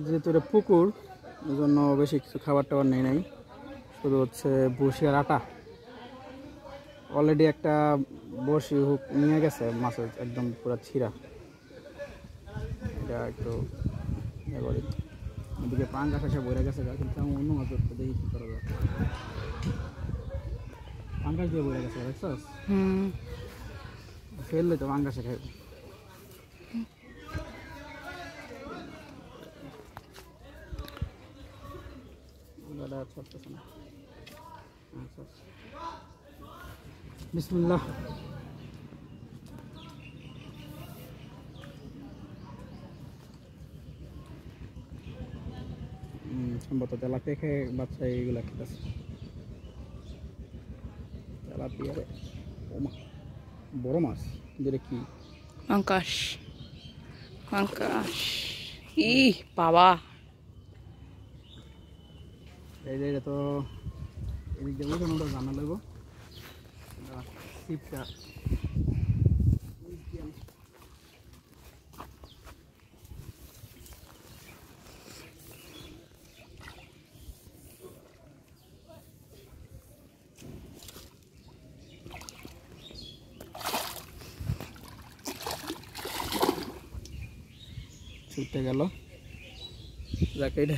যেহেতু এটা পুকুর এই জন্য বেশি কিছু খাবার টাবার নেই নাই, শুধু হচ্ছে বসি আর আটা। অলরেডি একটা বসি হুক নিয়ে গেছে মাছের একদম পুরো ছিঁড়া। এটা একটু ইয়ে করি। এদিকে পাঙ্গাস এসে বইরা গেছে, কিন্তু আমি অন্য মাছ ধরতে দেখি কি করা যায়। পাঙ্গাস দিয়ে বইরা গেছে, দেখছস? ফেললে তো পাঙ্গাসে খাইব। বিসমিল্লাহ। সম্ভবত তেলাপিয়া খেয়ে বাচ্চা এইগুলা খেতেছে। তেলাপিয়া বড় মাছ, যেটা কি পাঙ্গাস। পাঙ্গাস ই বাবা, এই যে তো এদিক দিয়ে উঠানোটা জানা লাগবো। ছিপটা ছুটতে গেল, যাকে এটা